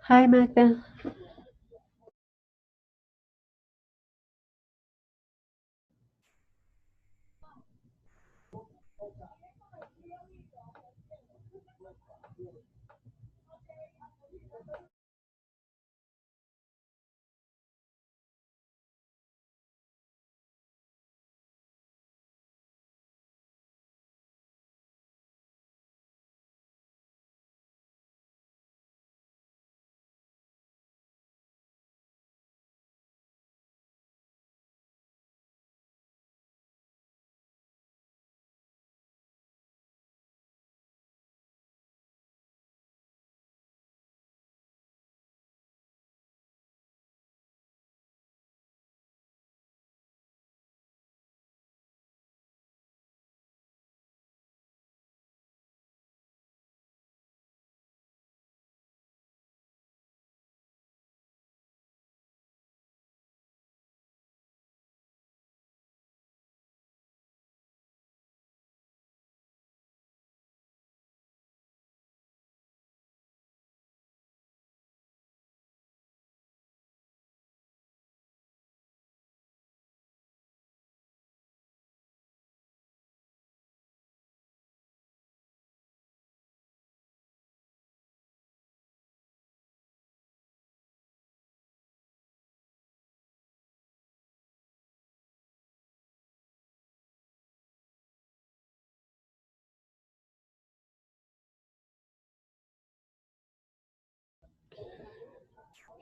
Hi, Magda.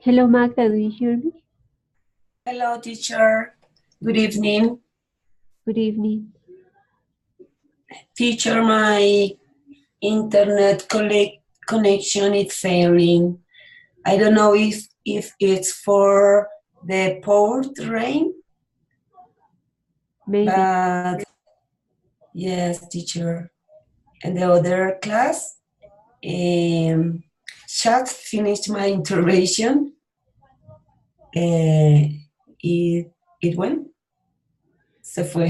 Hello, Magda. Do you hear me? Hello, teacher. Good evening. Good evening. Teacher, my internet connection is failing. I don't know if it's for the port rain, Maybe. but yes, teacher. And the other class, chat finished my intervention. Uh, it, it went, se fue.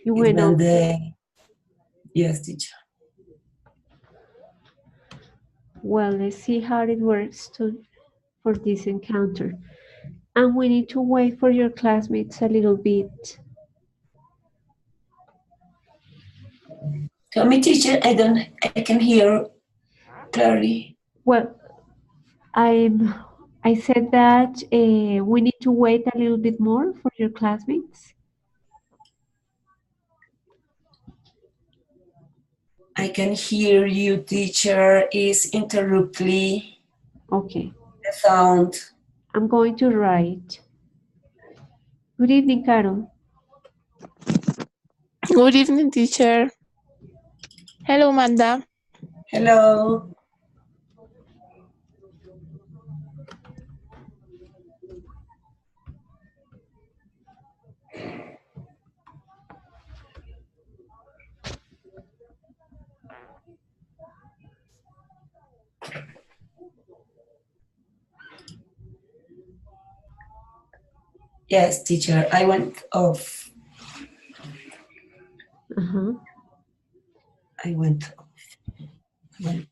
You It went went off. yes, teacher. Well, let's see how it works for this encounter. And we need to wait for your classmates a little bit. Tell me, teacher, I can hear clearly. Well, I said that we need to wait a little bit more for your classmates. I can hear you, teacher, is interruptly Okay. the sound. I'm going to write. Good evening, Carol. Good evening, teacher. Hello, Manda. Hello. Yes, teacher, I went off. Uh-huh. I went off. Went.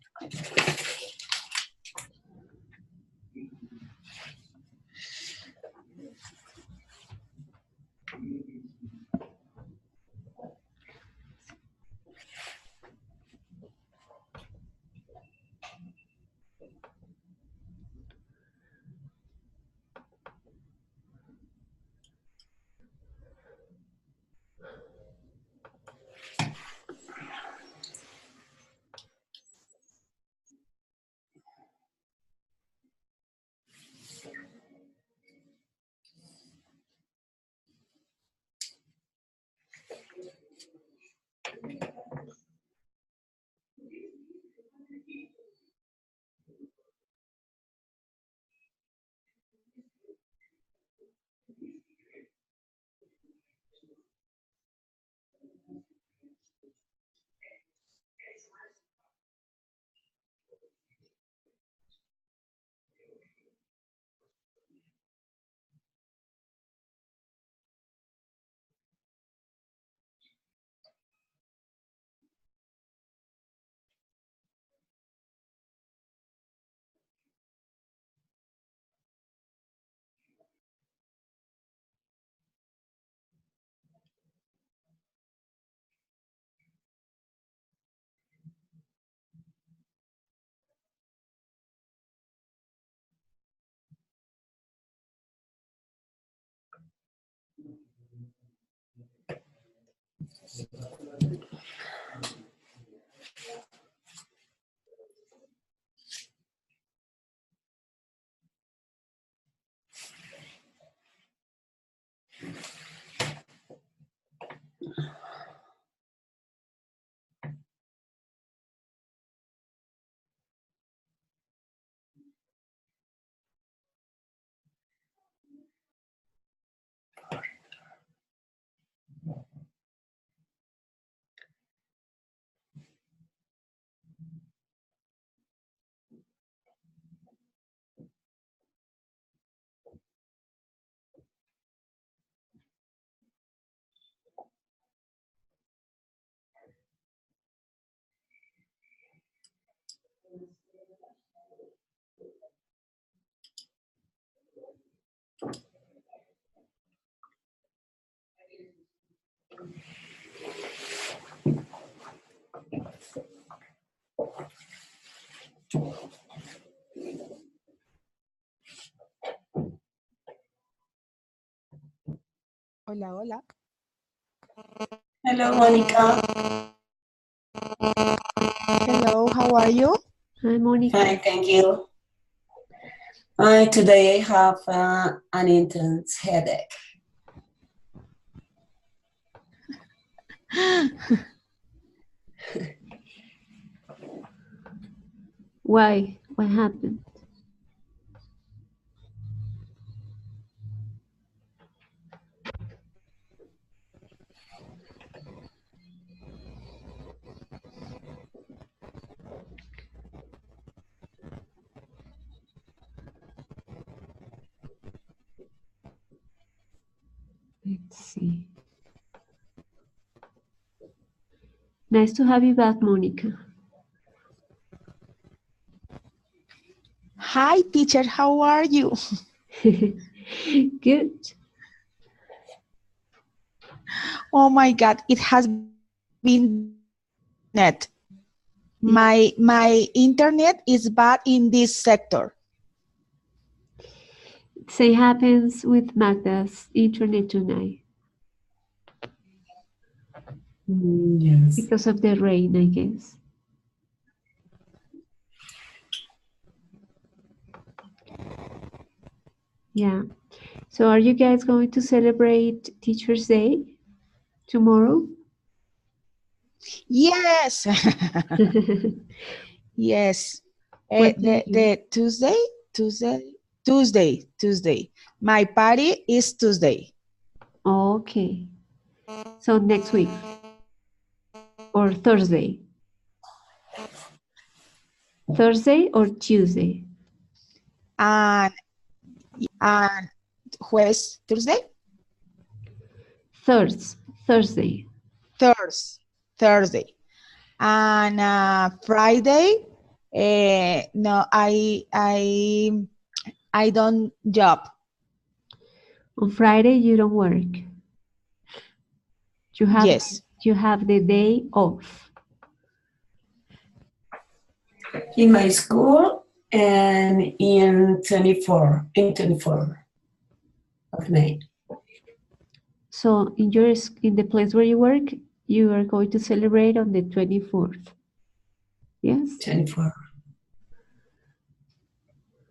Hola, hola. Hello, Monica. Hello, how are you? Hi, Monica. Fine, thank you. Today I have an intense headache. Why? What happened? Let's see. Nice to have you back, Monica. Hi, teacher, how are you? Good. Oh my God, it has been net. My internet is bad in this sector. Same happens with Magda's internet tonight Yes. because of the rain, I guess. Yeah. So are you guys going to celebrate Teacher's Day tomorrow? Yes. Yes. What do you do? The Tuesday. My party is Tuesday. Okay. So next week or Thursday? Thursday or Tuesday? And jueves, Tuesday? Thursday. Thursday. And Friday, no, I don't job. On Friday you don't work. Yes. You have the day off. In my school and in 24 of May. So in the place where you work, you are going to celebrate on the 24th. Yes? 24.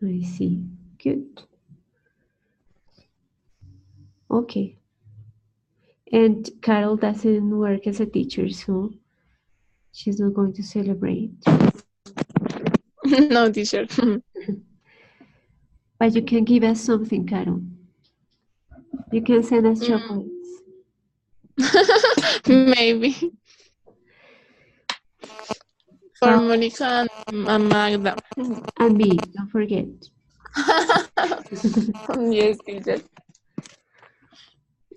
I see. Good. Okay. And Carol doesn't work as a teacher, so she's not going to celebrate. No, teacher. But you can give us something, Carol. You can send us chocolates. Maybe. For So- Monica and Magda. And me, don't forget. Yes, teacher.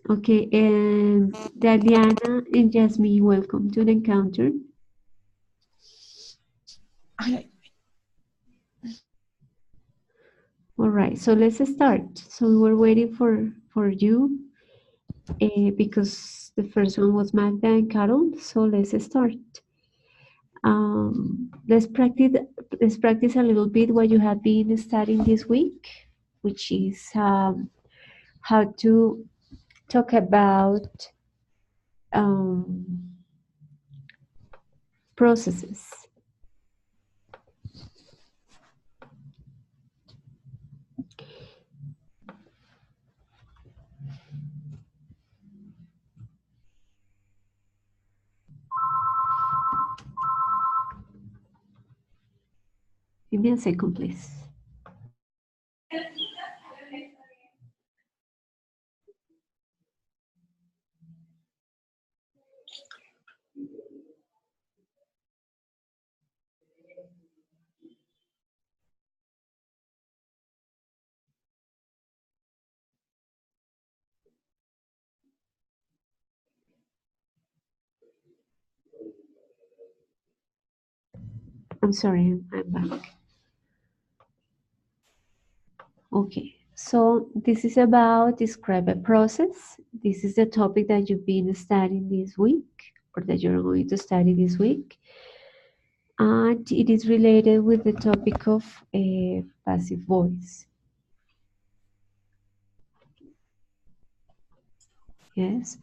Okay, and Daliana and Jasmine, welcome to the encounter. All right, so let's start. So we were waiting for you because the first one was Magda and Carol. So let's start. Let's practice a little bit what you have been studying this week, which is how to talk about processes. Give me a second, please. I'm sorry, I'm back. Okay, so this is about describe a process. This is the topic that you've been studying this week or that you're going to study this week. And it is related with the topic of passive voice. Yes.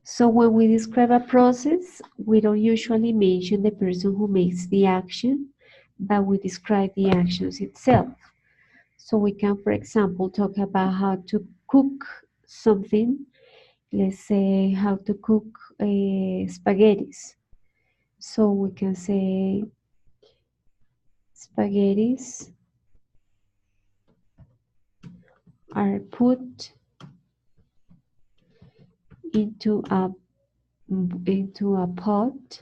So when we describe a process, we don't usually mention the person who makes the action, but we describe the actions itself. So we can, for example, talk about how to cook something. Let's say how to cook spaghettis. So we can say spaghettis are put into a pot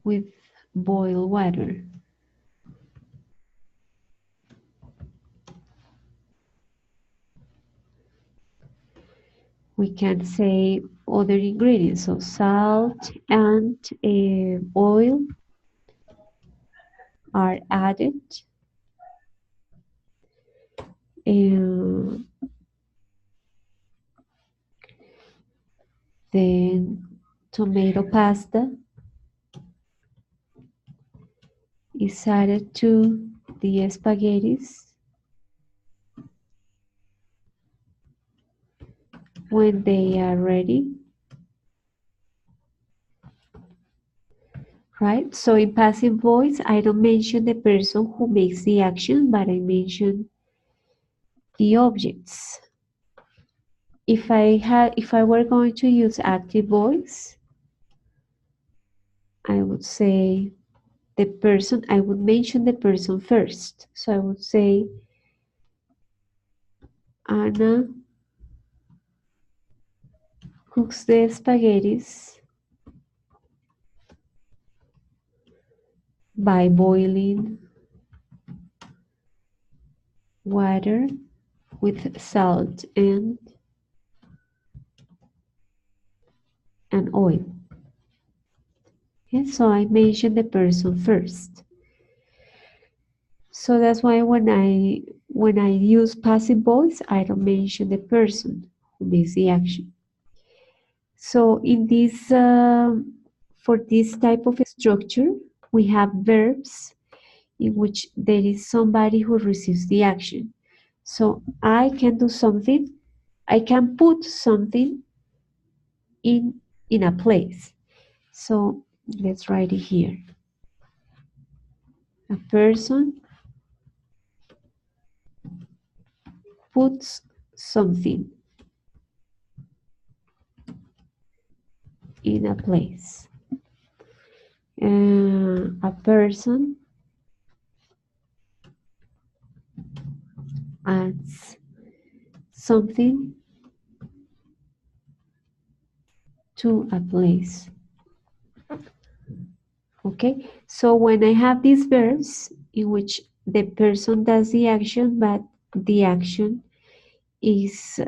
with boiled water. We can say other ingredients, so salt and oil are added. Then tomato pasta is added to the spaghettis when they are ready. Right? So in passive voice, I don't mention the person who makes the action, but I mention the objects. If I were going to use active voice, I would say the person, I would mention the person first. So I would say Anna cooks the spaghettis by boiling water with salt and oil. Okay, so I mentioned the person first. So that's why when I use passive voice, I don't mention the person who makes the action. So in this, for this type of structure, we have verbs in which there is somebody who receives the action. So I can do something, I can put something in a place. So let's write it here. A person puts something in a place. A person adds something to a place. Okay, so when I have these verbs in which the person does the action, but the action is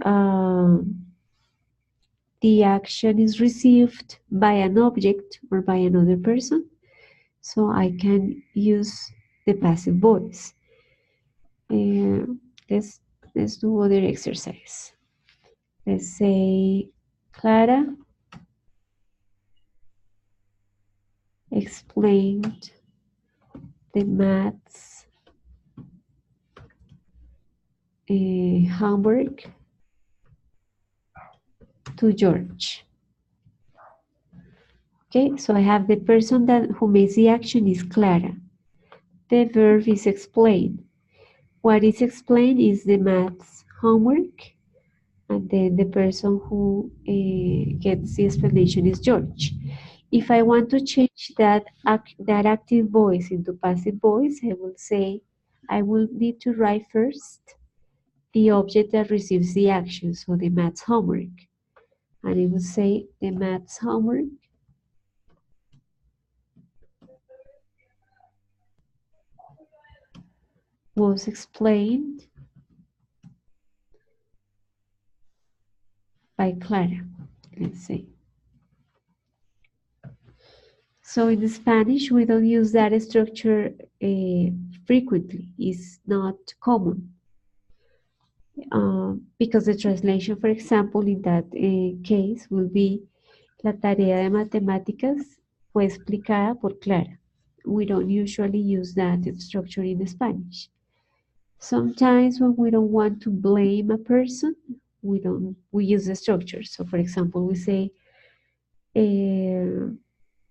received by an object or by another person, so I can use the passive voice. Let's do other exercise. Let's say Clara explained the maths homework to George. Okay, so I have the person who makes the action is Clara. The verb is explain. What is explained is the maths homework, and then the person who gets the explanation is George. If I want to change that active voice into passive voice, I will say, I will need to write first the object that receives the action, so the maths homework. And it will say the maths homework was explained by Clara, let's say. So in Spanish, we don't use that structure frequently. It's not common. Because the translation, for example, in that case will be la tarea de matemáticas fue explicada por Clara. We don't usually use that structure in Spanish. Sometimes when we don't want to blame a person, we use the structure. So for example, we say,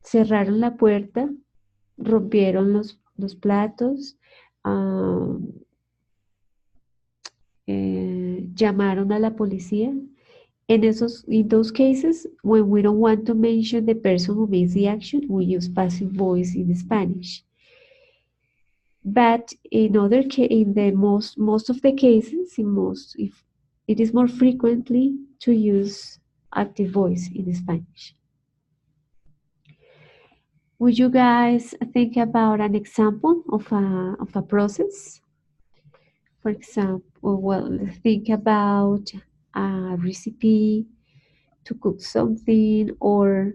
cerraron la puerta, rompieron los platos, llamaron a la policía. In those cases, when we don't want to mention the person who makes the action, we use passive voice in Spanish. But in the most of the cases, if it is more frequently to use active voice in Spanish. Would you guys think about an example of a process? For example, well, think about a recipe to cook something, or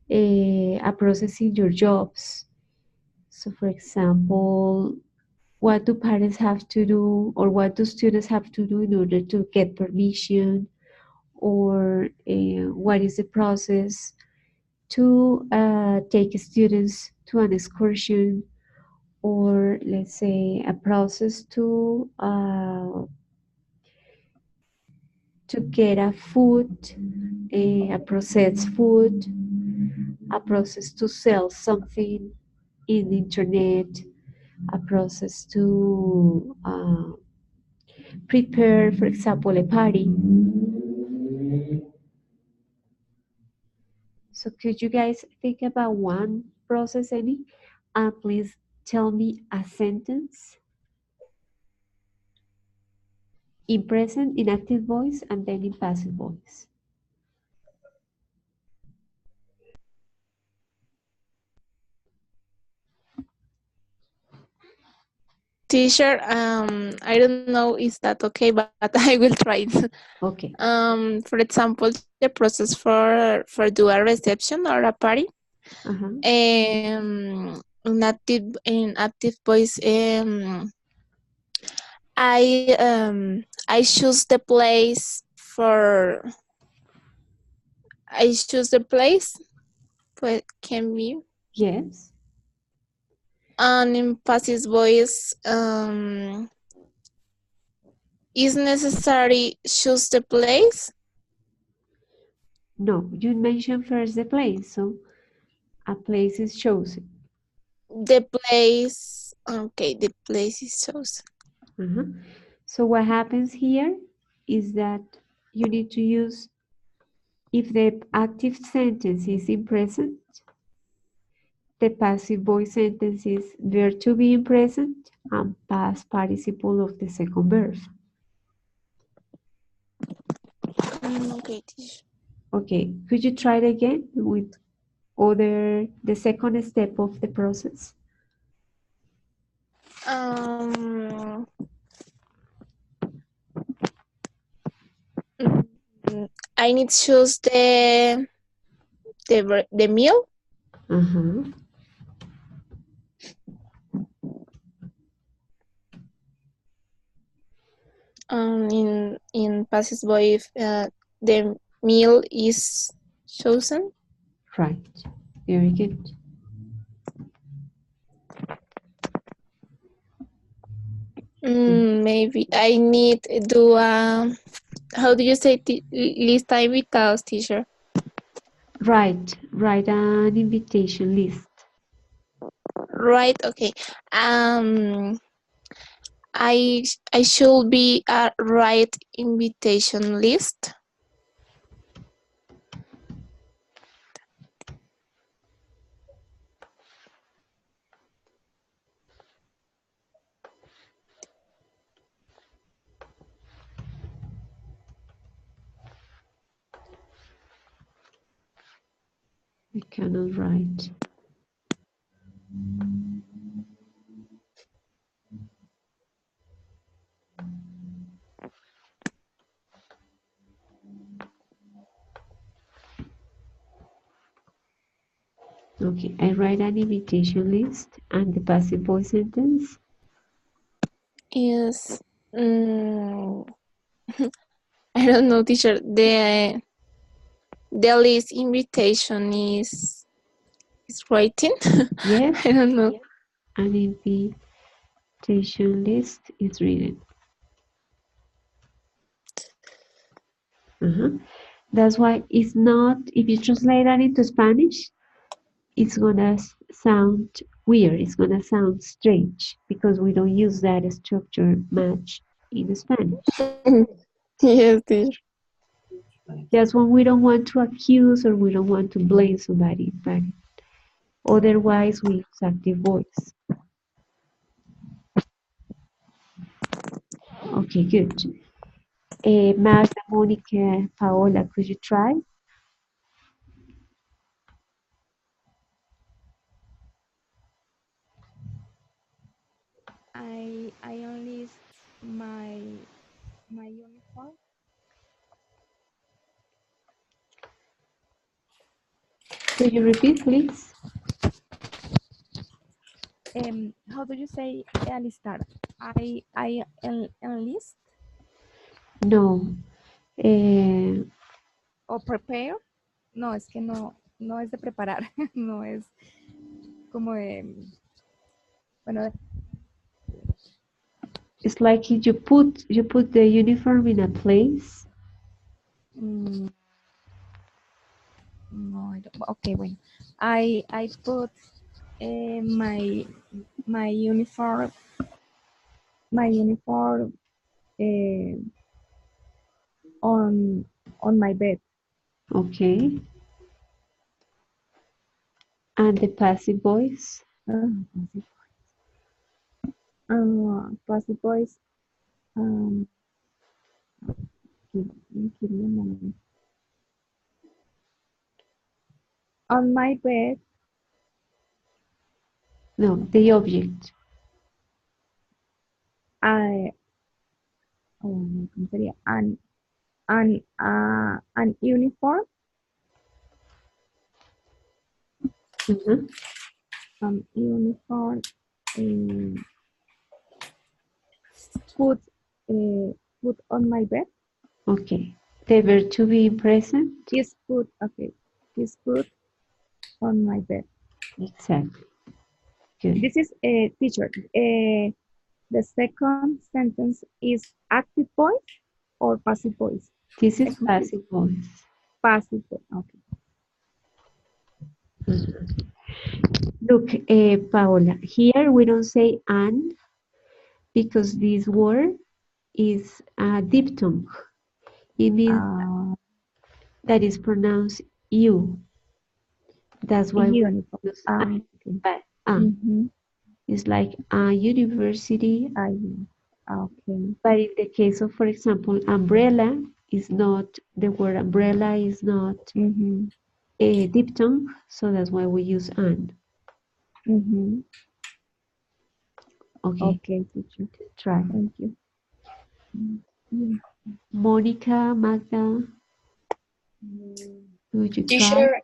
a process in your jobs. So for example, what do parents have to do, or what do students have to do in order to get permission, or what is the process to take students to an excursion, or let's say a process to get a food, a processed food, a process to sell something in the internet, a process to prepare, for example, a party. So could you guys think about one process, any? And please tell me a sentence in present, in active voice, and then in passive voice. Teacher, I don't know is that okay, but I will try it. Okay. For example, the process for do a reception or a party. In active voice, I choose the place for. I choose the place. But can be. Yes. And in passive voice, is necessary choose the place? No, you mentioned first the place, so a place is chosen. The place, okay, the place is chosen. So what happens here is that you need to use, if the active sentence is in present, the passive voice sentence is verb to be in present and past participle of the second verb. Okay, teacher. Okay, could you try it again with the second step of the process? I need to choose the meal. In passive voice, the meal is chosen. Right. Very good. Maybe I need to do how do you say lista invitados, teacher? Write an invitation list. Right. Okay. I should be a right invitation list. I cannot write. Okay, I write an invitation list and the passive voice sentence. Is I don't know, teacher. The list invitation is writing. Yes, I don't know. an invitation list is written. That's why it's not, if you translate that into Spanish, it's gonna sound weird, it's gonna sound strange because we don't use that structure much in Spanish. Yes, teacher. Just when we don't want to accuse or we don't want to blame somebody, but otherwise we use active voice. Okay, good. Magda, Monica, Paola, could you try? I enlist my uniform. Could you repeat, please? How do you say alistar? I enlist No. o prepare. No, es que no es de preparar, no es como de, bueno, It's like you put the uniform in a place. no, okay, bueno. I put my uniform on my bed. Okay. And the passive voice? Passive voice. Give me a moment. On my bed. No, the object. ¿Cómo sería? An uniform. Uniform. Put on my bed. Okay. The verb to be present? Is put. Okay. Is put on my bed. Exactly. Good. This is a teacher. The second sentence is active voice or passive voice? This is passive voice. Passive voice. Okay. Look, Paola, here we don't say an because this word is a diphthong. It means that is pronounced you. That's why we use an. Okay. But it's like a university. Okay. But in the case of, for example, umbrella is not, the word umbrella is not a diphthong, so that's why we use an. Okay. Okay, teacher. Try. Thank you. Monica, Magda, would you try? Teacher,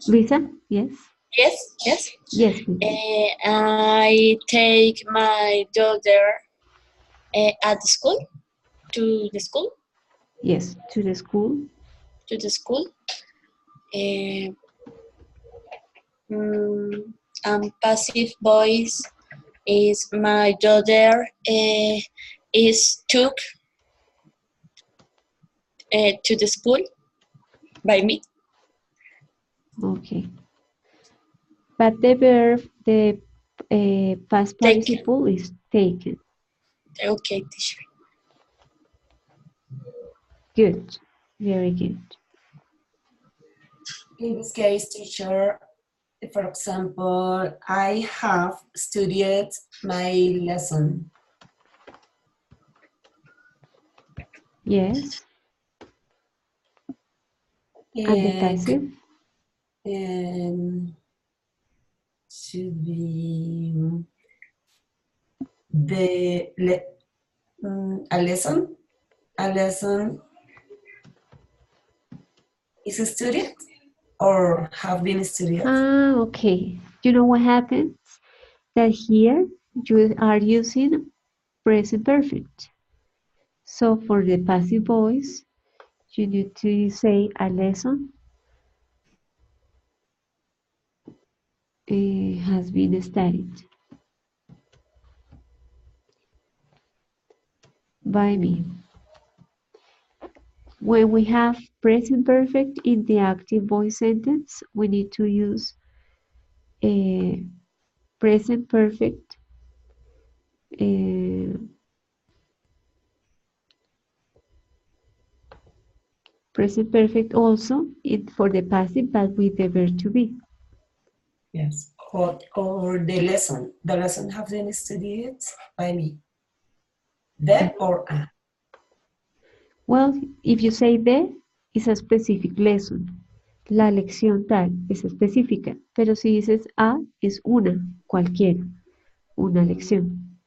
Lisa, yes? Yes. Yes, please. I take my daughter at the school, to the school. Yes, to the school. To the school. passive voice is my daughter is took to the school by me. Okay. But the verb, the past Taken. participle is taken. Okay, teacher. Good. Very good. In this case, teacher, for example, I have studied my lesson. Yes. And the passive? And should be a lesson. A lesson is studied or have been studied. Ah, okay. You know what happens? That here you are using present perfect. So for the passive voice, you need to say a lesson has been studied by me. When we have present perfect in the active voice sentence, we need to use a present perfect present perfect also for the passive, but with the verb to be. Yes. Or the lesson. The lesson have been studied by me. The or a. Well, if you say the, it's a specific lesson. La lección tal es específica, pero si dices a, es una, cualquiera, una lección.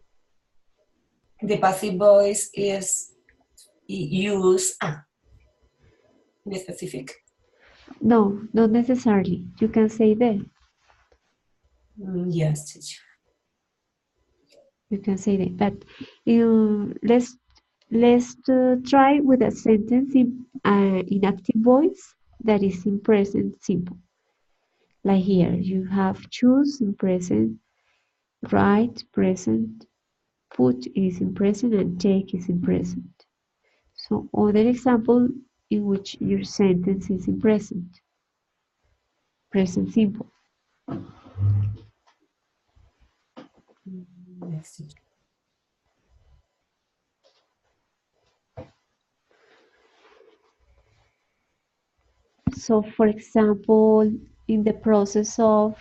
The passive voice is use a. In specific. No, not necessarily. You can say the. Yes, teacher. You can say that. But let's try with a sentence in active voice that is in present simple. Like here, you have choose in present, write present, put is in present, and take is in present. So other example in which your sentence is in present simple. Yes, teacher. So for example, in the process of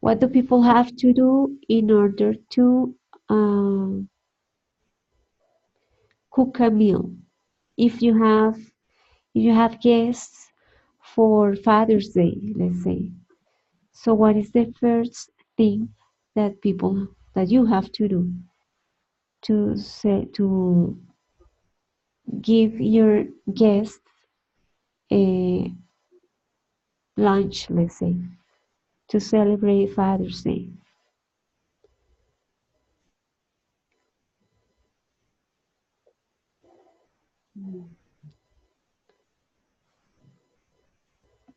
what do people have to do in order to cook a meal? If you have guests for Father's Day, let's say. So what is the first thing that you have to do to give your guests a lunch, let's say, to celebrate Father's Day?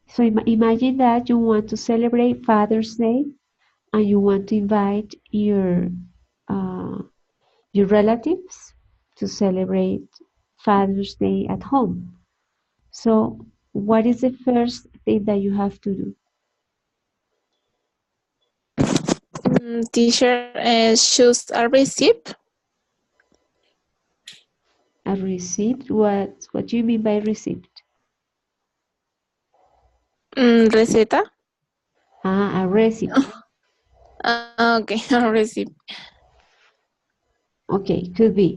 So imagine that you want to celebrate Father's Day and you want to invite your relatives to celebrate Father's Day at home. So what is the first thing that you have to do? Teacher, choose a receipt. A receipt? What do you mean by receipt? Receta. A recipe. Okay, a receipt. Okay, could be.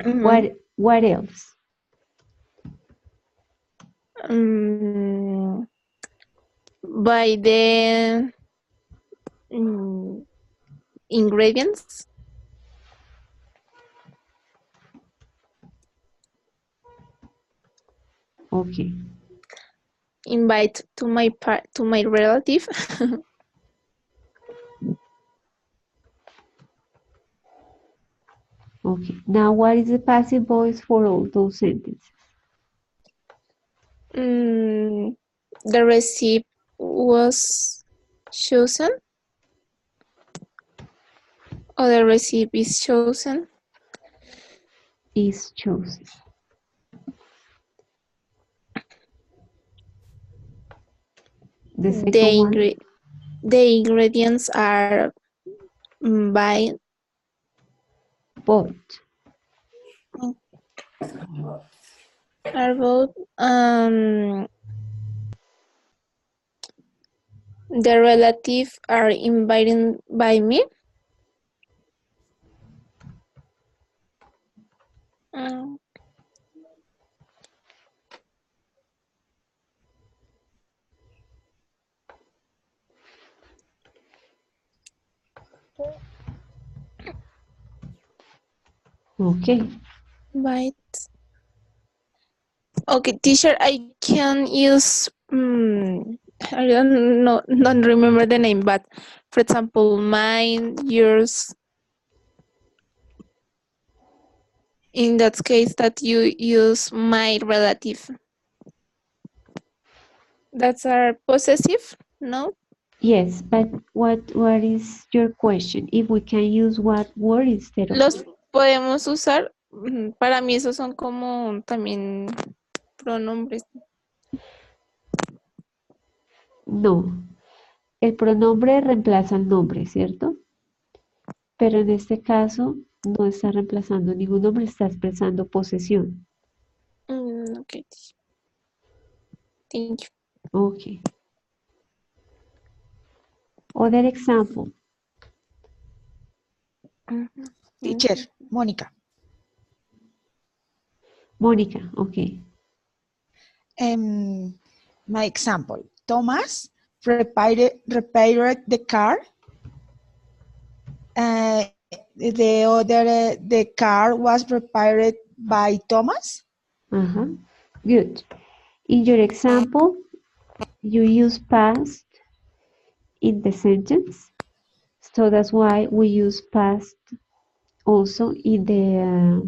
What else? By the ingredients. Okay. Invite to my relative. Okay. Now what is the passive voice for all those sentences? the recipe was chosen, or the recipe is chosen. Is chosen. The second The, one, the ingredients are by bought. are both the relative are invited by me. Um, Okay. Right. Okay, teacher, I can use. I don't remember the name, but for example, mine, yours. In that case, that you use my relative. That's our possessive, no? Yes, but what is your question? If we can use what word instead of Los podemos usar. Para mí esos son como también pronombres. no. El pronombre reemplaza el nombre, ¿cierto? Pero en este caso no está reemplazando ningún nombre, está expresando posesión. Okay. Thank you. Okay. Other example. Teacher, Mónica. Mónica, okay. My example, Thomas repaired the car. The car was repaired by Thomas. Good. In your example, you use past in the sentence. So that's why we use past also in the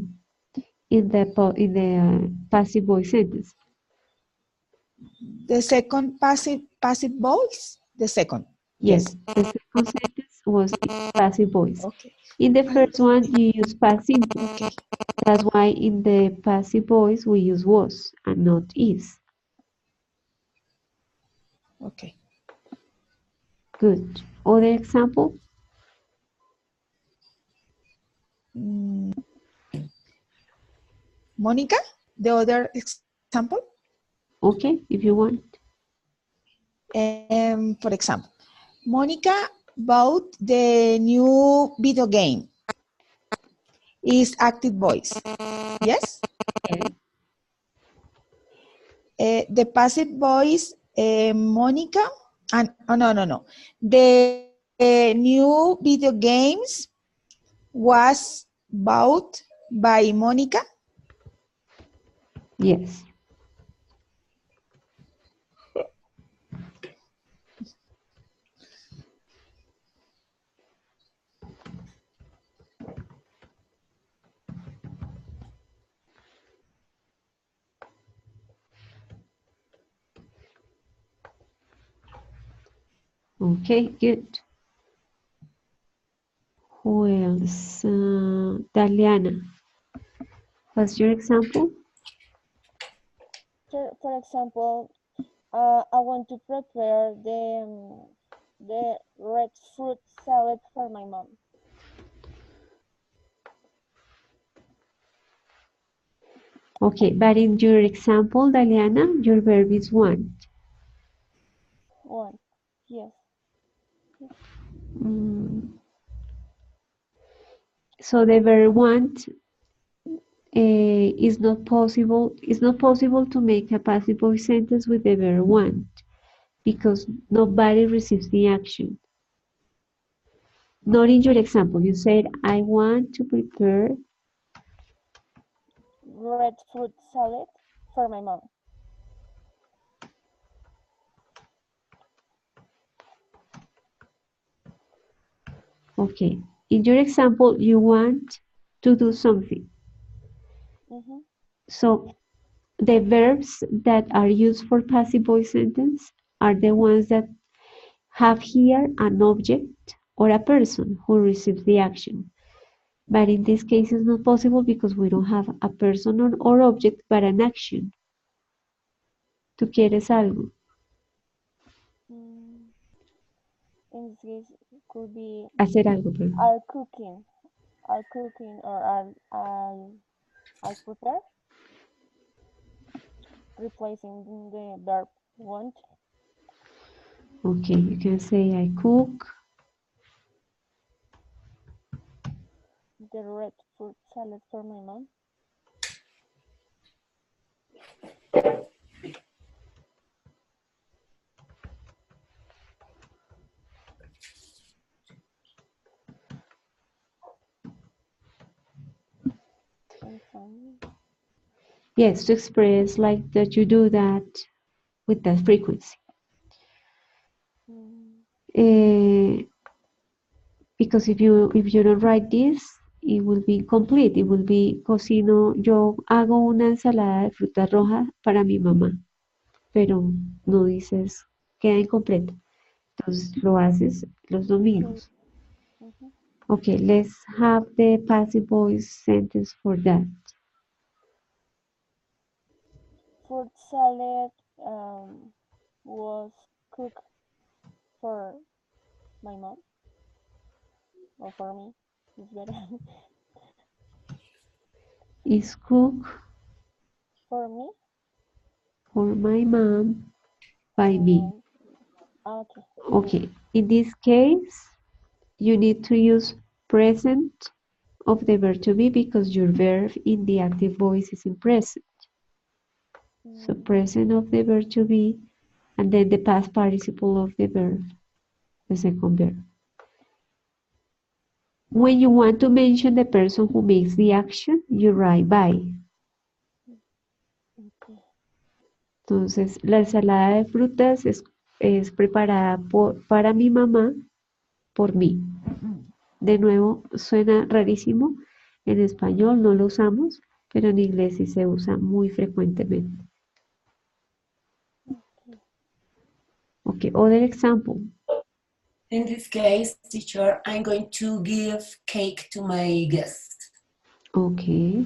passive voice sentence. The second passive voice. The second. Yes, the second sentence was passive voice. Okay. In the first one, you use past simple. Okay. That's why in the passive voice we use was and not is. Okay. Good. Other example? Monica, the other example. Okay, if you want. For example, Monica bought the new video game. Is active voice. Yes? The passive voice, Monica, and no. The new video games was bought by Monica. Yes. Okay, good. Who else? Daliana. What's your example? For example, I want to prepare the red fruit salad for my mom. Okay, but in your example, Daliana, your verb is want. Want, yes. So the verb want is not possible. It's not possible to make a passive voice sentence with the verb want because nobody receives the action. Not in your example. You said, I want to prepare Red fruit salad for my mom. Okay. In your example, you want to do something. So the verbs that are used for passive voice sentence are the ones that have here an object or a person who receives the action. But in this case, it's not possible because we don't have a person or object, but an action. Tú quieres algo. Mm, in this case, it could be Hacer algo, perdón. I'll cooking or I'll prepare, replacing the verb want. Okay, you can say I cook The red fruit salad for my mom. And some, yes to express like that you do that with that frequency. mm, Because if you don't write this, it will be incomplete. It will be cocino, yo hago una ensalada de frutas rojas para mi mamá, pero no dices, queda incompleta. Entonces lo haces los domingos. mhm. Okay, let's have the passive voice sentence for that. Fruit salad was cooked for my mom or for me. It's better Is cooked for me. for my mom by me. Okay. Okay, in this case, you need to use present of the verb to be because your verb in the active voice is in present. So present of the verb to be, and then the past participle of the verb, the second verb. When you want to mention the person who makes the action, you write by. Okay. Entonces, la ensalada de frutas es preparada para mi mamá, por mí. De nuevo, suena rarísimo. En español no lo usamos, pero en inglés sí se usa muy frecuentemente. Okay, other example. In this case, teacher, I'm going to give cake to my guest. Okay.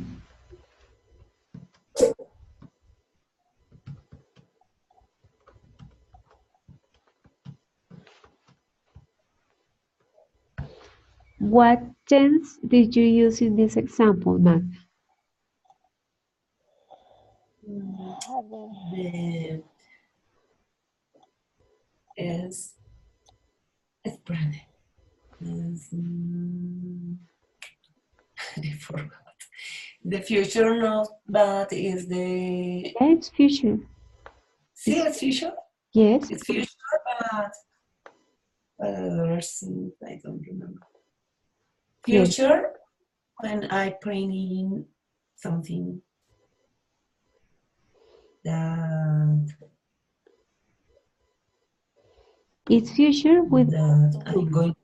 What tense did you use in this example, Mac? The is espérame. I forgot. The future no, but is the Yeah, it's future. see it's future. Yes. It's future, but I don't remember. Yes. Future when I print in something that It's future with I'm going.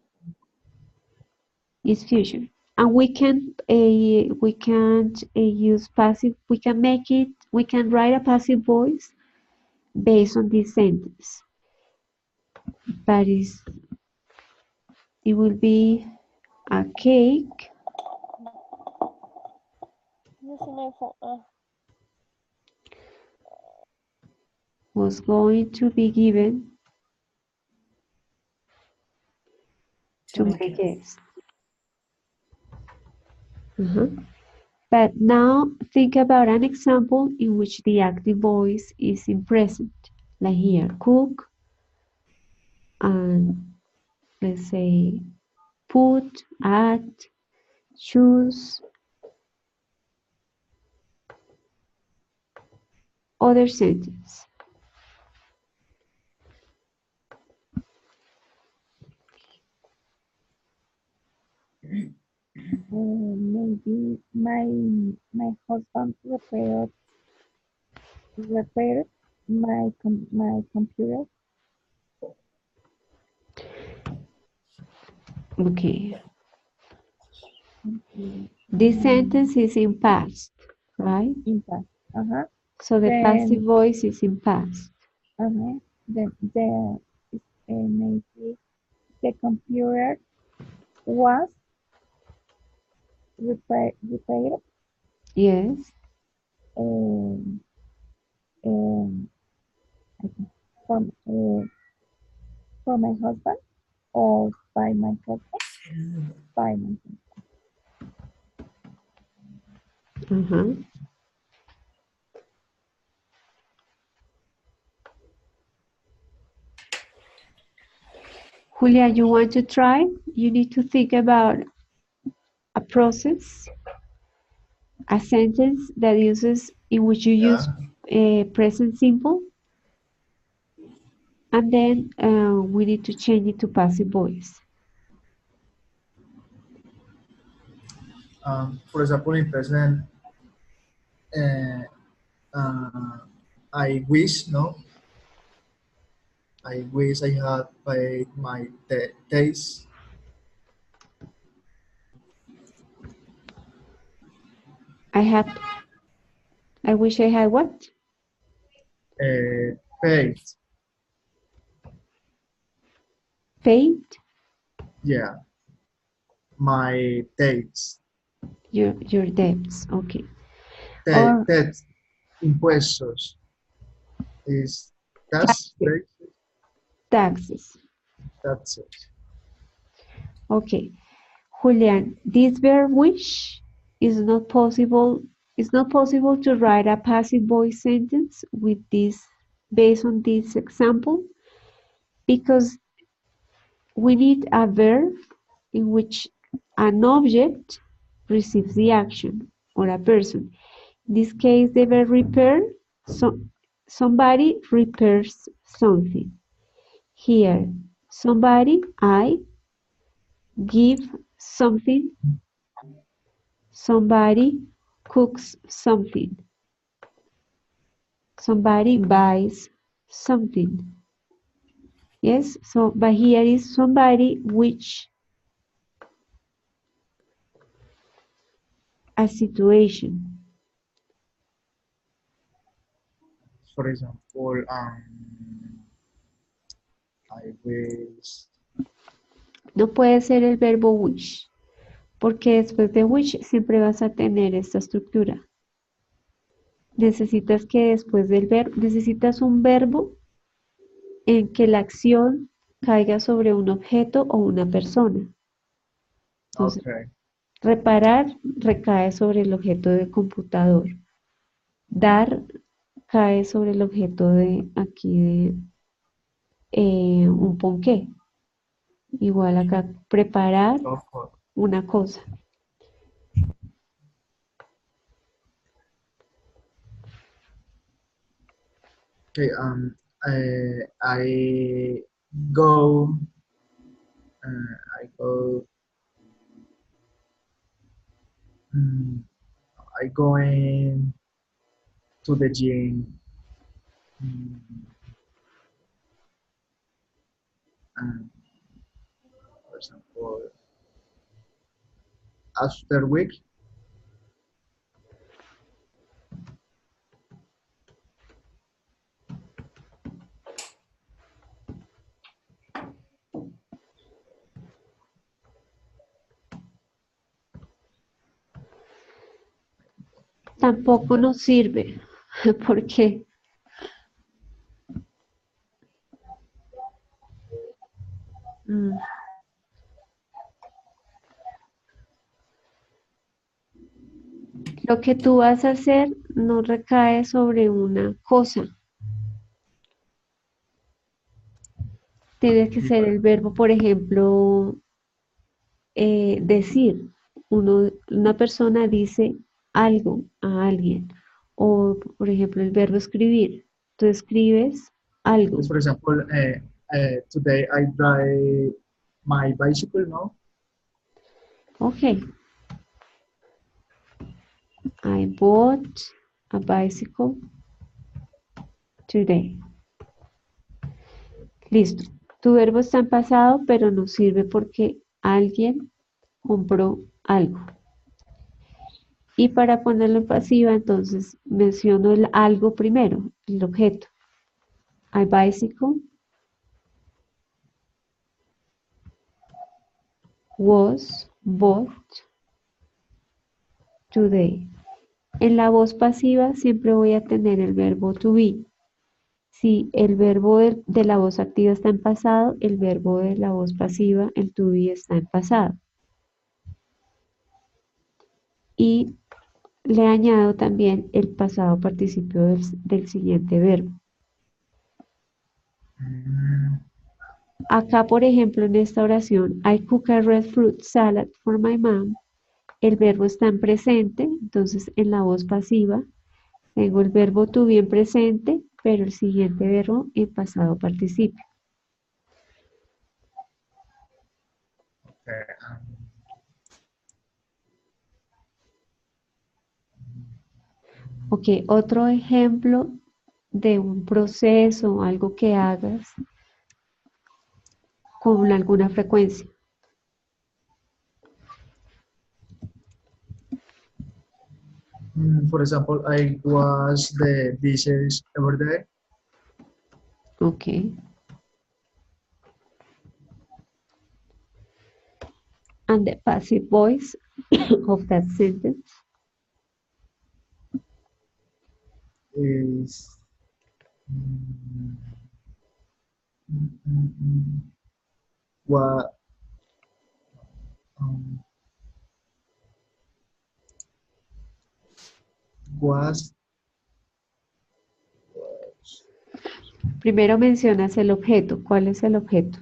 it's future. And we can't use passive. We can write a passive voice based on this sentence. But it will be a cake Using my phone. was going to be given to my guest. But now think about an example in which the active voice is in present, like here, cook, and let's say put, add, choose, other sentence. Maybe my husband repaired my computer. Okay. This sentence is in past, right? In past. So the passive Then, voice is in past. then maybe the computer was repaired Yes. um, um, for, uh, for my husband or by my husband, by my husband. Uh-huh. Julia, you want to try? You need to think about a process, a sentence that uses in which you use present simple, and then we need to change it to passive voice. For example, in present, uh, I wish, no? I wish I had paid my taste. I wish I had what? Paid, Paid yeah, my dates. your debts. Okay. Te, Or te, impuestos is that's taxes. taxes. Okay. Julian, this verb wish is not possible. It's not possible to write a passive voice sentence with this based on this example because we need a verb in which an object receives the action or a person. In this case, the verb repair, so somebody repairs something. Here, somebody, I, give something, somebody cooks something, somebody buys something. Yes, so, but here is somebody which a situation. For example, I wish. No puede ser el verbo wish, porque después de wish siempre vas a tener esta estructura. Necesitas que después del verbo, necesitas un verbo en que la acción caiga sobre un objeto o una persona. Entonces, Okay. reparar recae sobre el objeto de computador. Dar cae sobre el objeto de aquí de un ponqué. Igual acá, preparar una cosa. Okay. I go. I go. mm, I going to the gym. mm, And for example, after week. Tampoco nos sirve, porque lo que tú vas a hacer no recae sobre una cosa. Tiene que ser el verbo, por ejemplo, decir. Una persona dice algo a alguien. O, por ejemplo, el verbo escribir. Tú escribes algo. For example, today I drive my bicycle. No. Okay. I bought a bicycle today. Listo. Tu verbo está en pasado, pero no sirve porque alguien compró algo. Y para ponerlo en pasiva, entonces menciono el algo primero, el objeto. I bicycle was bought today. En la voz pasiva siempre voy a tener el verbo to be. Si el verbo de la voz activa está en pasado, el verbo de la voz pasiva, el to be, está en pasado. Y le añado también el pasado participio del siguiente verbo. Acá, por ejemplo, en esta oración, I cook a red fruit salad for my mom. El verbo está en presente, entonces en la voz pasiva tengo el verbo to be en presente, pero el siguiente verbo en pasado participio. Ok, otro ejemplo de un proceso, algo que hagas con alguna frecuencia. For example, I wash the dishes every day. Ok. And the passive voice of that sentence Is what was primero mencionas el objeto. ¿Cuál es el objeto?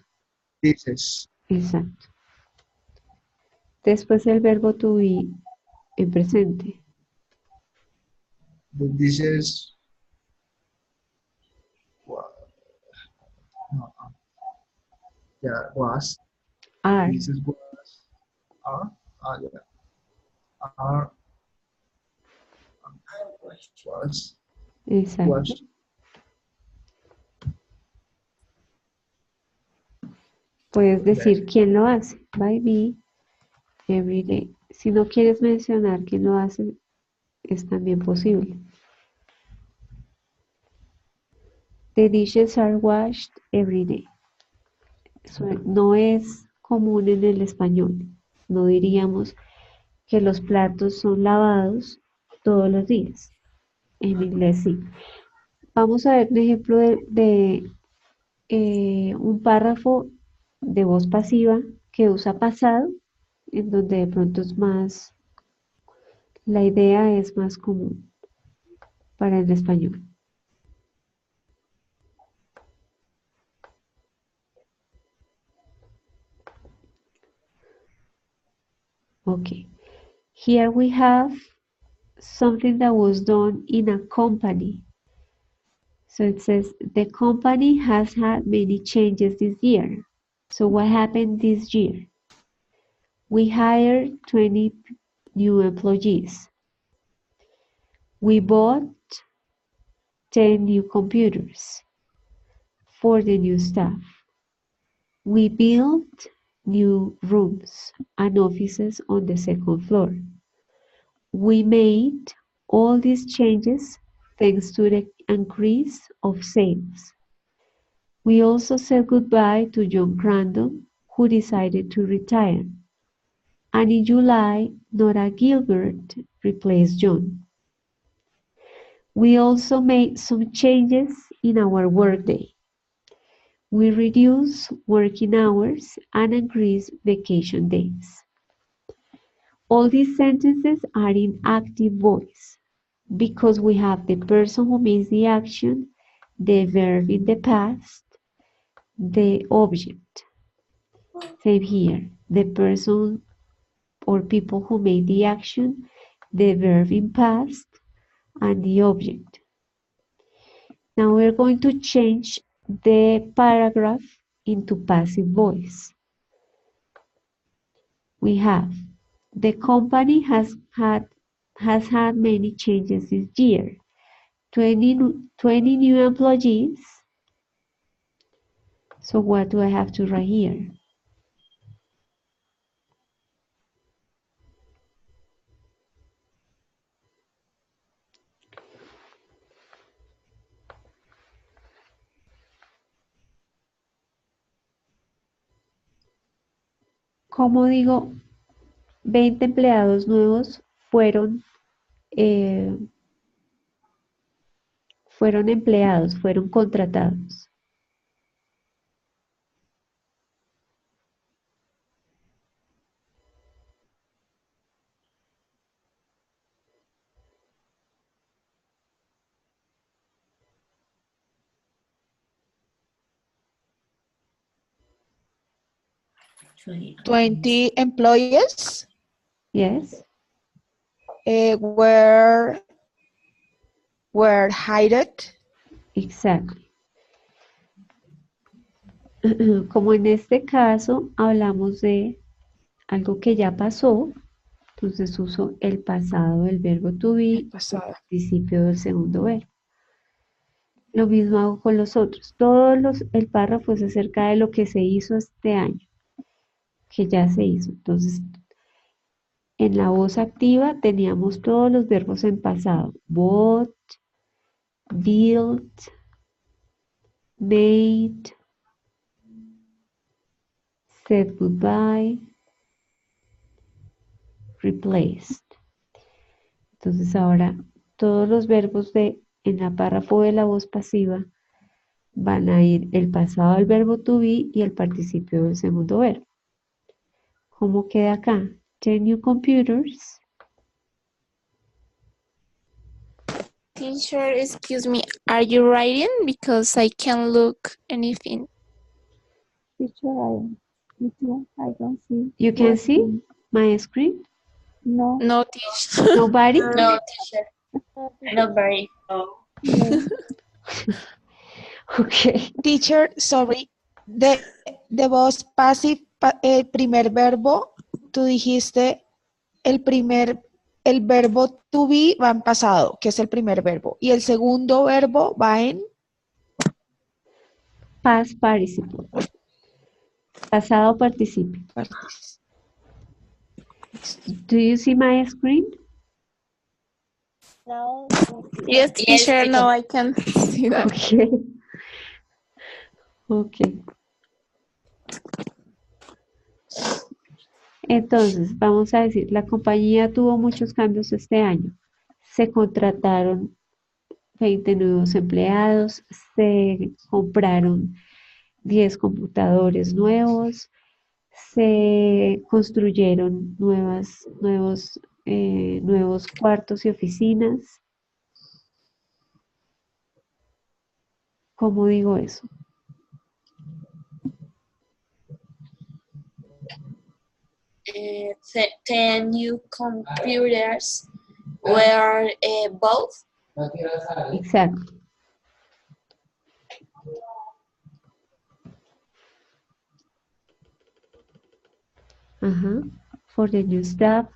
dishes. Exacto. Después el verbo to be en presente. The dishes no, yeah, was. Are. Dishes was yeah. Are was Exacto. was. Puedes decir quién lo hace. By me, every day. Si no quieres mencionar quién lo hace, es también posible. The dishes are washed every day. Eso no es común en el español. No diríamos que los platos son lavados todos los días. En inglés sí. Vamos a ver un ejemplo de un párrafo de voz pasiva que usa pasado, en donde de pronto es más, la idea es más común para el español. Okay, here we have something that was done in a company. So it says the company has had many changes this year. So what happened this year? We hired 20 new employees. We bought 10 new computers for the new staff. We built new rooms and offices on the second floor. We made all these changes thanks to the increase of sales. We also said goodbye to John Crandon, who decided to retire. And in July, Nora Gilbert replaced John. We also made some changes in our workday. We reduced working hours and increased vacation days. All these sentences are in active voice because we have the person who makes the action, the verb in the past, the object. Same here, the person or people who made the action, the verb in past, and the object. Now we're going to change the paragraph into passive voice. We have, the company has had many changes this year. 20 new employees. So what do I have to write here? ¿Cómo digo? 20 empleados nuevos eh, fueron empleados, fueron contratados. Actually, 20 employees Yes, were hired. exactly. Como en este caso hablamos de algo que ya pasó, entonces uso el pasado del verbo to be, el Pasado. participio del segundo verbo. Lo mismo hago con los otros. El párrafo es acerca de lo que se hizo este año, que ya se hizo. Entonces, en la voz activa teníamos todos los verbos en pasado. Bought, built, made, said goodbye, replaced. Entonces ahora todos los verbos en la párrafo de la voz pasiva van a ir el pasado del verbo to be y el participio del segundo verbo. ¿Cómo queda acá? 10 new computers. Teacher, excuse me, are you writing? Because I can't look anything. Teacher, me too. I don't see. You can see working. my screen? No. No, teacher. Nobody? No, teacher. Not very. No. Okay. Teacher, sorry. De voz passive, el primer verbo, tú dijiste el verbo to be va en pasado, que es el primer verbo. Y el segundo verbo va en Past participle. Pasado participio. partes. Do you see my screen? Now, Yes, teacher, teacher. no, I can't see that. Okay. Okay. Entonces, vamos a decir, la compañía tuvo muchos cambios este año. Se contrataron 20 nuevos empleados, se compraron 10 computadores nuevos, se construyeron nuevos cuartos y oficinas. ¿Cómo digo eso? Uh, 10 new computers were bought. Exacto. Ajá. For the new staff,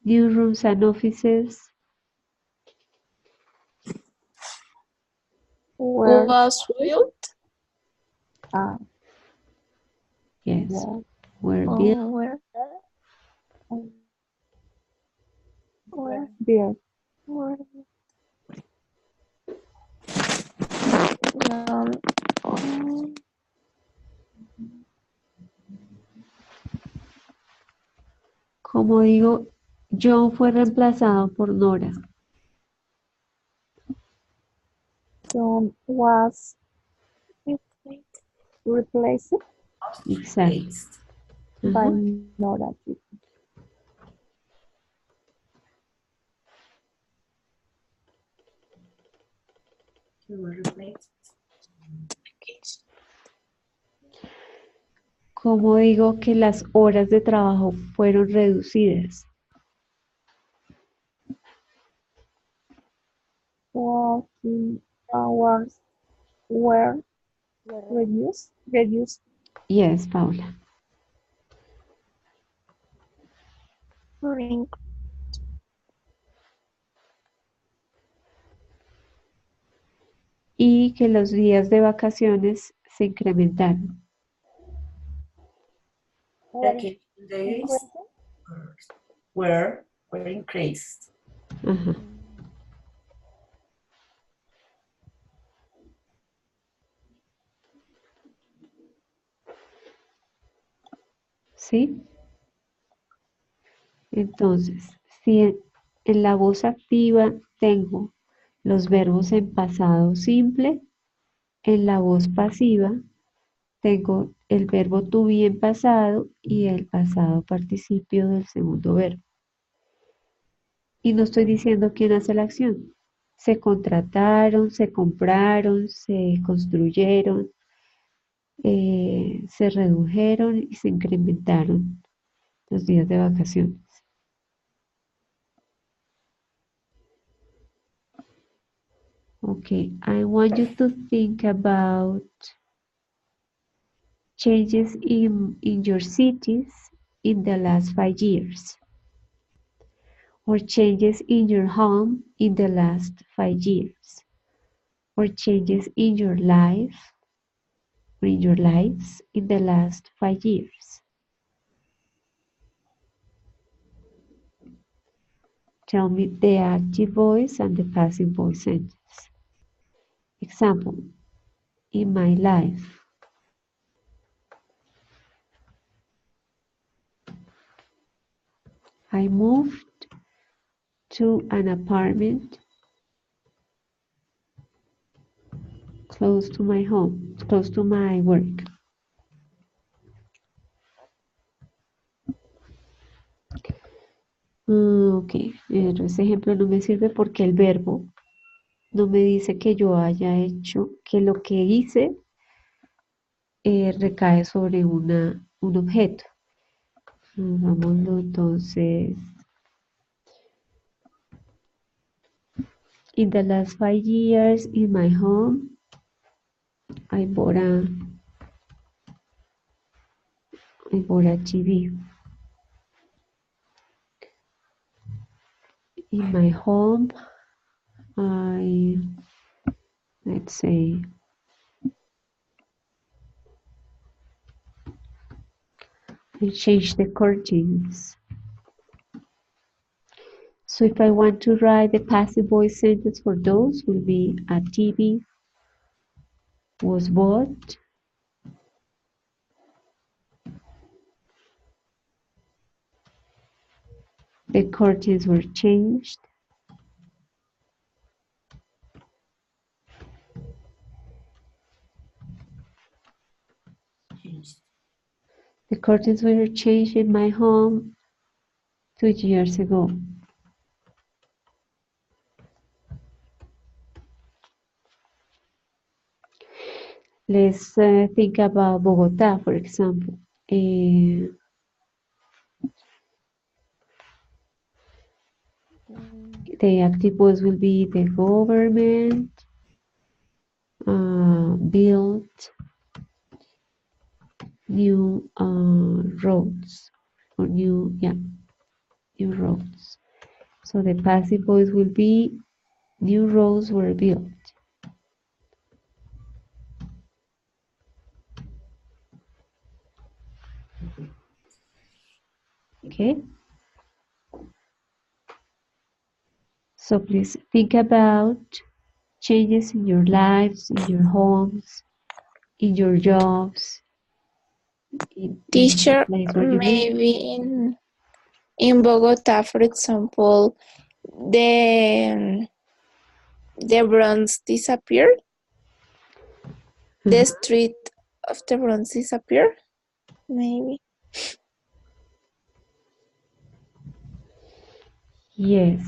new rooms and offices. Where? Was built? Yes. Yeah. Were built. Oh, where? Where? There. Where? Um, um, Como digo, John fue reemplazado por Nora. John was replaced Exacto. Placed. by Ajá. Nora. You were replaced. Como digo que las horas de trabajo fueron reducidas. Working hours were reduced. Yes, Paula. ring. Y que los días de vacaciones se incrementaron. Vacation days were increased. Ajá. ¿Sí? Entonces, si en la voz activa tengo los verbos en pasado simple, en la voz pasiva tengo el verbo to be en pasado y el pasado participio del segundo verbo. Y no estoy diciendo quién hace la acción. Se contrataron, se compraron, se construyeron, se redujeron y se incrementaron los días de vacaciones. Okay, I want you to think about changes in your cities in the last 5 years, or changes in your home in the last 5 years, or changes in your life or in your lives in the last 5 years. Tell me the active voice and the passive voice sentence. Example, in my life. I moved to an apartment close to my home, close to my work. Ok, ese ejemplo no me sirve porque el verbo no me dice que yo haya hecho, que lo que hice recae sobre un objeto. Vámonos entonces. In the last 5 years in my home, I bought a TV. In my home, let's say, I changed the curtains. So if I want to write the passive voice sentence for those, will be a TV was bought. The curtains were changed. The curtains were changed in my home 2 years ago. Let's think about Bogotá, for example. The active voice will be the government built new roads or new roads. So the passive voice will be new roads were built. Okay. So please think about changes in your lives, in your homes, in your jobs. Teacher, In the place where you live. maybe in Bogota, for example, the Bronx disappeared. The street of the Bronx disappeared, maybe. Yes.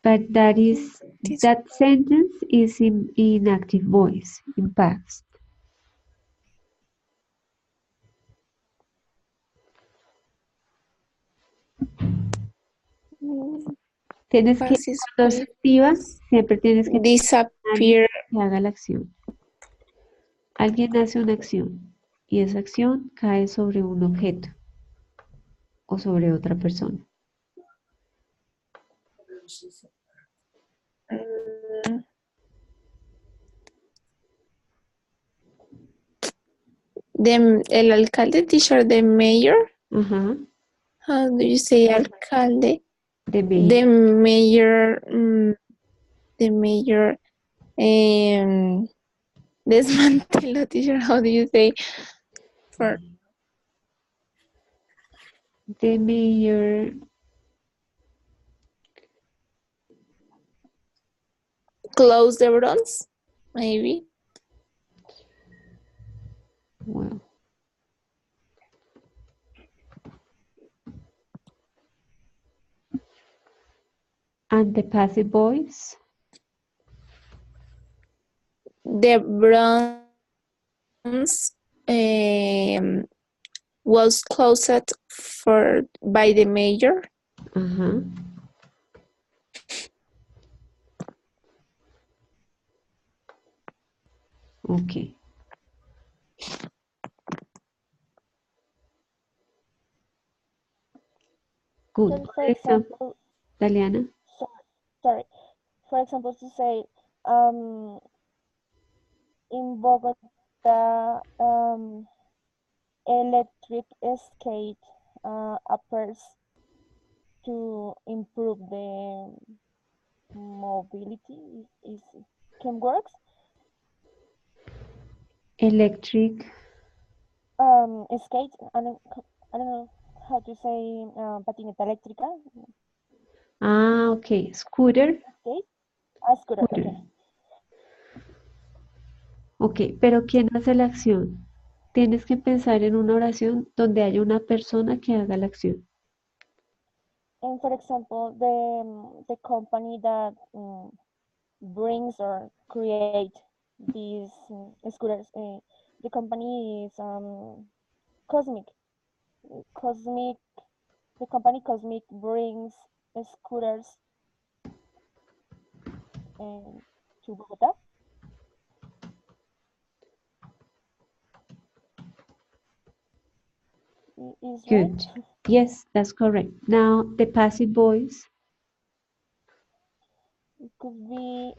But that sentence is in active voice, in past. Tienes que, cuando se activa, siempre tienes que disappear, que haga la acción. Alguien hace una acción y esa acción cae sobre un objeto o sobre otra persona. El alcalde, teacher, the mayor. How do you say alcalde? The mayor. The mayor Desmanteló, teacher. How do you say for The mayor close the bronze? Maybe. well. And the passive voice? The bronze was closed by the mayor. Uh-huh. Okay. Good. So, for For example, example, Daliana? sorry, for example, to say, in Bogota, electric skate appears to improve the mobility. Can works? Electric. Skate. I don't know how to say patineta eléctrica. Ah, okay. Scooter. Skate. Scooter. Scooter. Okay. Ok, pero ¿quién hace la acción? Tienes que pensar en una oración donde haya una persona que haga la acción. And for example, the company that brings or create these scooters, the company is Cosmic. Cosmic. The company Cosmic brings scooters to Bogota. Is right? Good. Yes, that's correct. Now, the passive voice. It could be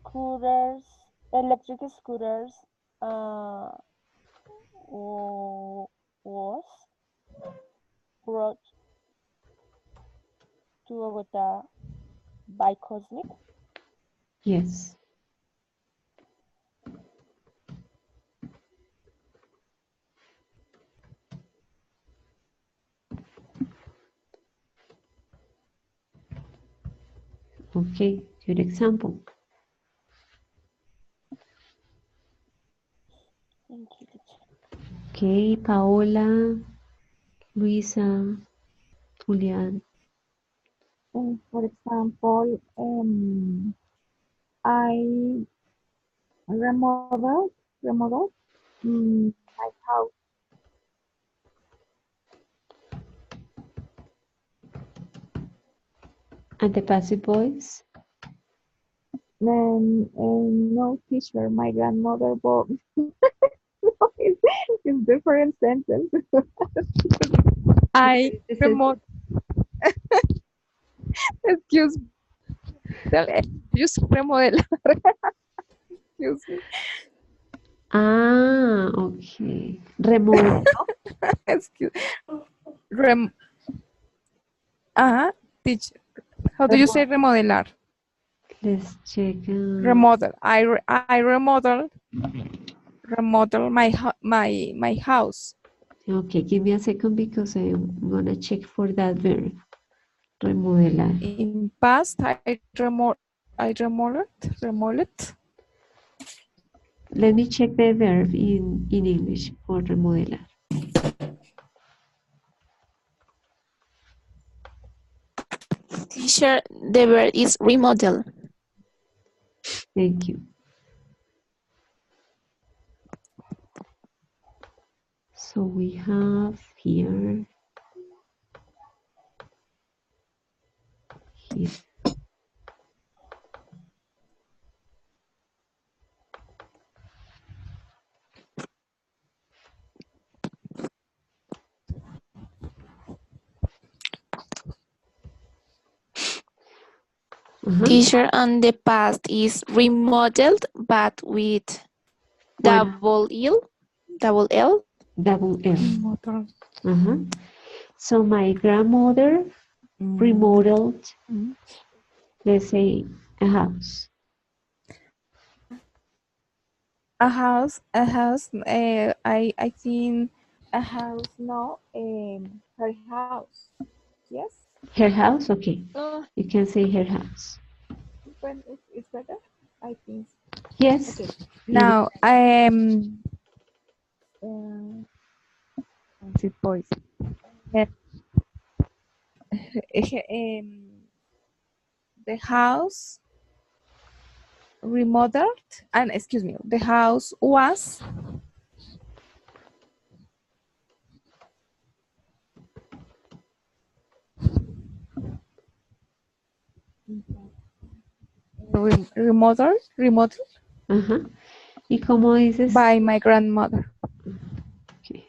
scooters, electric scooters, was brought to Bogota by Cosmic. Yes. Okay, good example. Thank you, teacher. Okay, Paola, Luisa, Julián. For example, I remodeled my house. And the passive voice. No, teacher, my grandmother bought. No, it's different sentence. I remote. Excuse me. Just remodelar. Excuse me. Ah, okay. Remodeló. Excuse. Teacher. How do you say remodelar? Let's check. Remodel. I remodel my house. Okay, give me a second because I'm gonna check for that verb. Remodelar. In past, I remodeled. Let me check the verb in English for remodelar. Teacher, the verb is remodel. Thank you. So we have here. Teacher, and the past is remodeled, but with double L. Double L. So my grandmother remodeled, let's say, a house. A house. I think a house. No, her house. Yes. Her house? Okay. Oh, You can say her house. When it's better. I think. Yes. Okay. You Now passive voice. Eh, the house remodeled, and excuse me, the house was remodeled Ajá. ¿Y cómo dices? by my grandmother. Okay.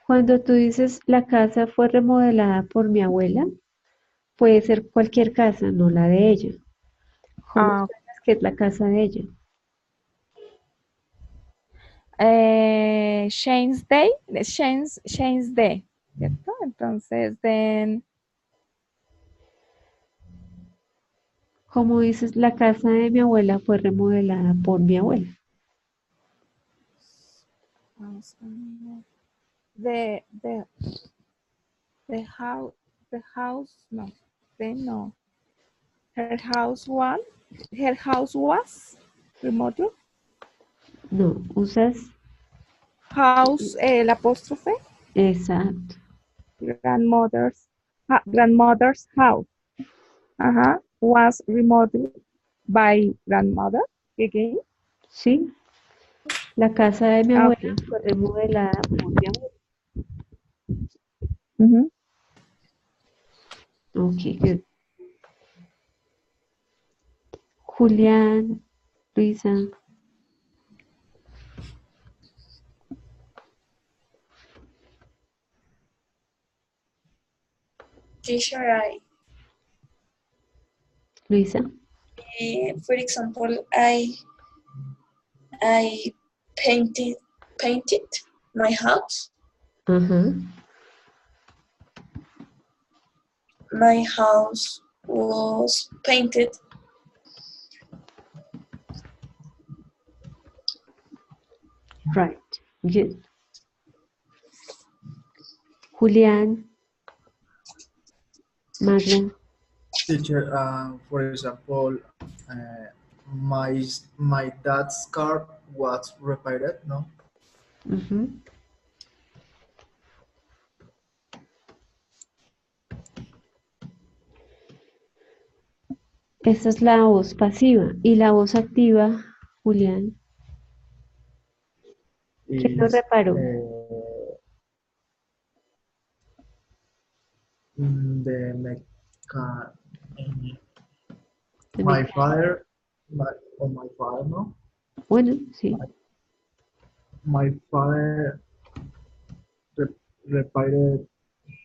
Cuando tú dices la casa fue remodelada por mi abuela, puede ser cualquier casa, no la de ella. ¿Cómo Ah, sabes que es la casa de ella? Shane's Day, ¿cierto? Entonces, then, ¿Cómo dices la casa de mi abuela fue remodelada por mi abuela? the the the house no, no. Her house was remodeled. No, usas House, el apóstrofe, exacto. grandmother's house. Was remodeled by grandmother again. Sí, la casa de mi Okay. abuela fue remodelada por mi abuela. Mhm. Ok, good. Julián, Luisa, Teacher, Luisa. for example, I painted my house. Ajá. My house was painted. Right, good. Julián, Magda. Teacher, for example, uh, my dad's car was repaired, no? Ujú. Esa es la voz pasiva. Y la voz activa, Julián, ¿quién lo Is reparó? the mecha De my mecánica. father, my father, no? Bueno, sí. My father repaired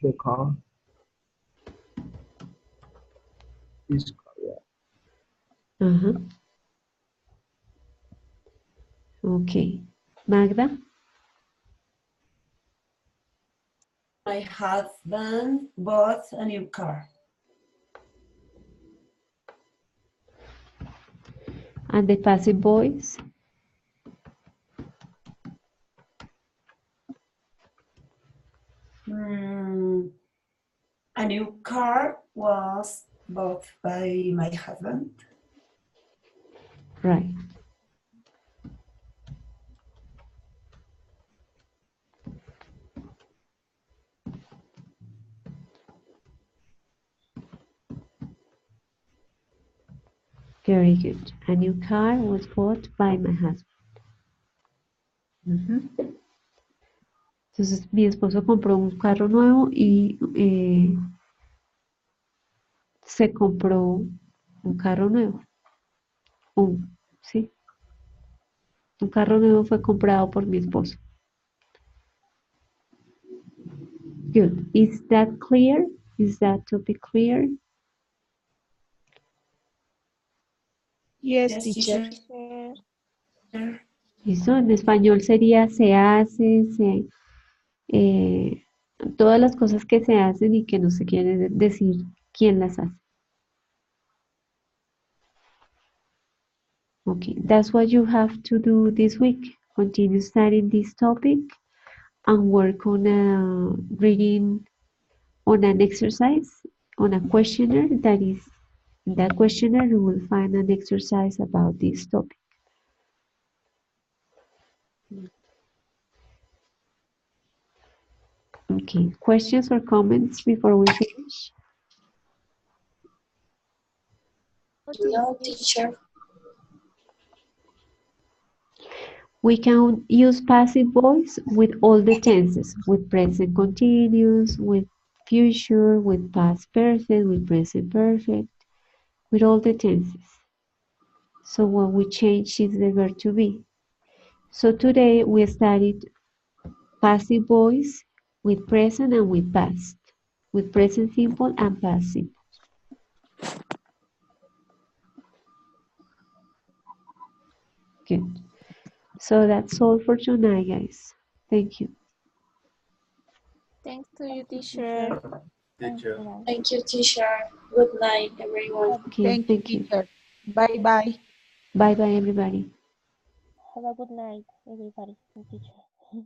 the car. His car, yeah. Ajá. Ok. Magda. My husband bought a new car. And the passive voice. A new car was bought by my husband. Right. Very good. A new car was bought by my husband. Ujú. Entonces, mi esposo compró un carro nuevo y se compró un carro nuevo. Sí. Un carro nuevo fue comprado por mi esposo. Good. Is that clear? Is that topic clear? Yes, Yes, teacher. Eso en español sería se hace, todas las cosas que se hacen y que no se quiere decir quién las hace. Okay, that's what you have to do this week. Continue studying this topic and work on reading on an exercise, on a questionnaire that is, in that questionnaire you will find an exercise about this topic. Okay, questions or comments before we finish? No, teacher. We can use passive voice with all the tenses, with present continuous, with future, with past perfect, with present perfect, with all the tenses. So what we change is the verb to be. So today we studied passive voice with present and with past, with present simple and past simple. Good. So that's all for tonight, guys. Thank you. Thanks to you, teacher. Teacher. Thank you, teacher. Good night, everyone. Okay, Thank you, thank you. teacher. Bye-bye. Bye-bye, everybody. Have a good night, everybody and teacher.